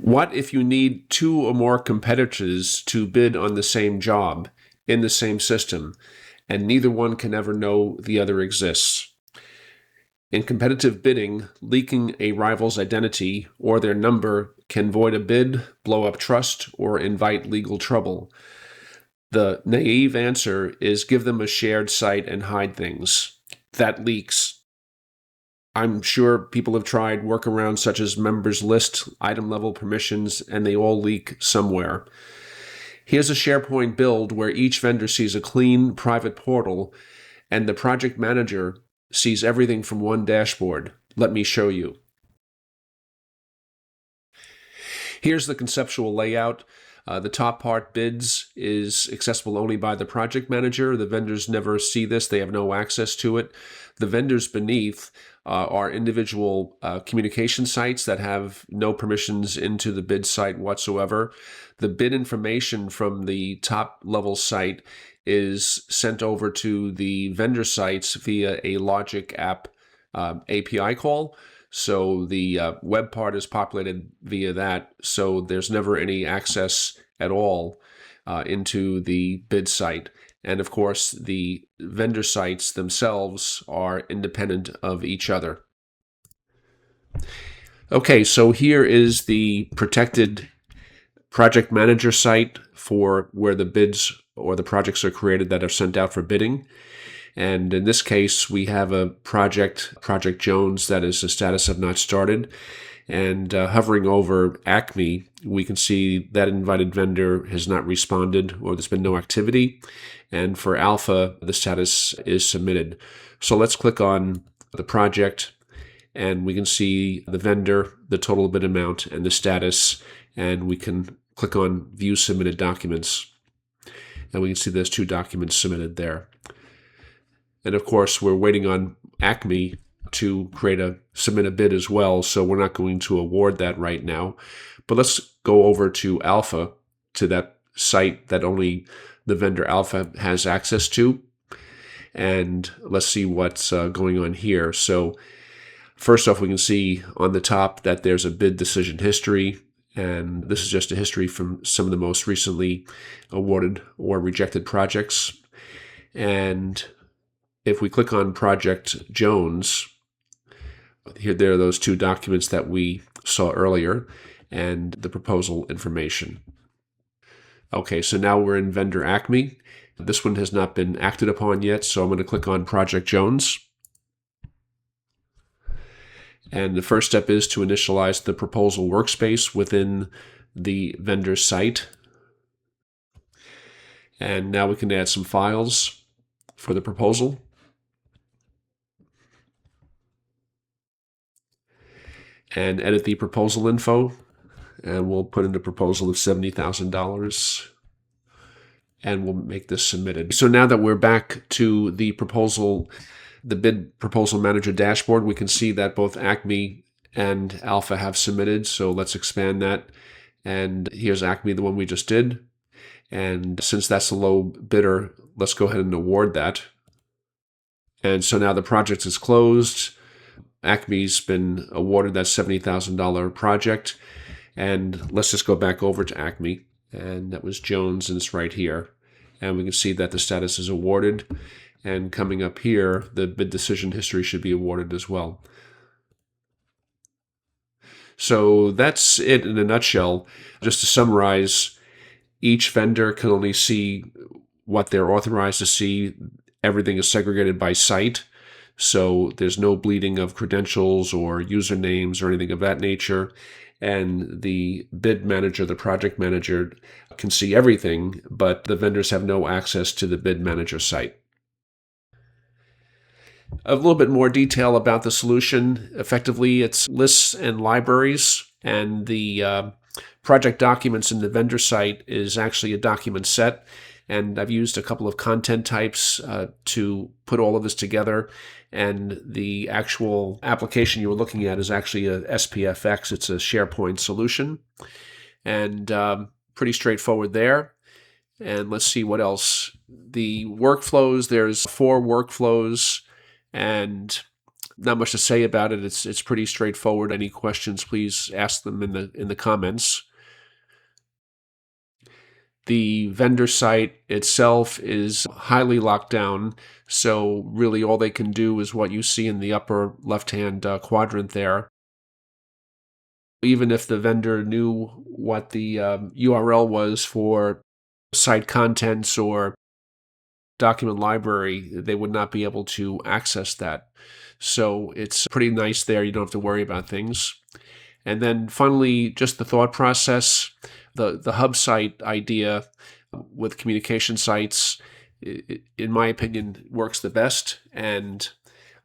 What if you need two or more competitors to bid on the same job in the same system, and neither one can ever know the other exists? In competitive bidding, leaking a rival's identity or their number can void a bid, blow up trust, or invite legal trouble. The naive answer is give them a shared site and hide things. That leaks. I'm sure people have tried workarounds such as members list, item level permissions, and they all leak somewhere. Here's a SharePoint build where each vendor sees a clean, private portal, and the project manager sees everything from one dashboard. Let me show you. Here's the conceptual layout. The top part, bids, is accessible only by the project manager. The vendors never see this. They have no access to it. The vendors beneath are individual communication sites that have no permissions into the bid site whatsoever. The bid information from the top level site is sent over to the vendor sites via a Logic app API call. So the web part is populated via that, so there's never any access at all into the bid site. And of course, the vendor sites themselves are independent of each other. Okay, so here is the protected project manager site for where the bids or the projects are created that are sent out for bidding. And in this case, we have a Project Jones, that is a status of not started. And hovering over Acme, we can see that invited vendor has not responded, or there's been no activity. And for Alpha, the status is submitted. So let's click on the project, and we can see the vendor, the total bid amount, and the status. And we can click on View Submitted Documents. And we can see there's 2 documents submitted there. And of course, we're waiting on Acme to submit a bid as well, so we're not going to award that right now. But let's go over to Alpha, to that site that only the vendor Alpha has access to, and let's see what's going on here. So first off, we can see on the top that there's a bid decision history, and this is just a history from some of the most recently awarded or rejected projects. And if we click on Project Jones, there are those 2 documents that we saw earlier and the proposal information. Okay, so now we're in vendor Acme. This one has not been acted upon yet, so I'm going to click on Project Jones. And the first step is to initialize the proposal workspace within the vendor site. And now we can add some files for the proposal. And edit the proposal info, and we'll put in a proposal of $70,000, and we'll make this submitted. So now that we're back to the bid proposal manager dashboard, we can see that both Acme and Alpha have submitted. So let's expand that, and here's Acme, the one we just did. And since that's the low bidder, let's go ahead and award that. And so now the project is closed. Acme's been awarded that $70,000 project. And let's just go back over to Acme. And that was Jones, and it's right here. And we can see that the status is awarded. And coming up here, the bid decision history should be awarded as well. So that's it in a nutshell. Just to summarize, each vendor can only see what they're authorized to see. Everything is segregated by site. So there's no bleeding of credentials or usernames or anything of that nature. And the bid manager, the project manager, can see everything, but the vendors have no access to the bid manager site. A little bit more detail about the solution. Effectively, it's lists and libraries, and the project documents in the vendor site is actually a document set. And I've used a couple of content types to put all of this together. And the actual application you were looking at is actually a SPFX. It's a SharePoint solution. And pretty straightforward there. And let's see what else. The workflows, there's 4 workflows. And Not much to say about it. It's pretty straightforward. Any questions, please ask them in the comments. The vendor site itself is highly locked down, so really all they can do is what you see in the upper left-hand quadrant there. Even if the vendor knew what the URL was for site contents or document library, they would not be able to access that. So it's pretty nice there. You don't have to worry about things. And then finally, just the thought process, the hub site idea with communication sites, in my opinion, works the best. And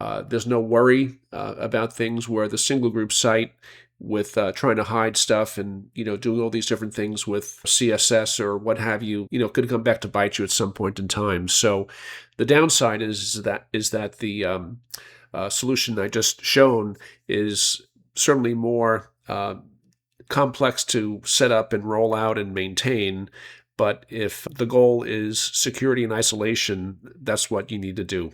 there's no worry about things where the single group site with trying to hide stuff and doing all these different things with CSS or what have you, could come back to bite you at some point in time. So the downside is that the solution I just shown is certainly more complex to set up and roll out and maintain. But if the goal is security and isolation, that's what you need to do.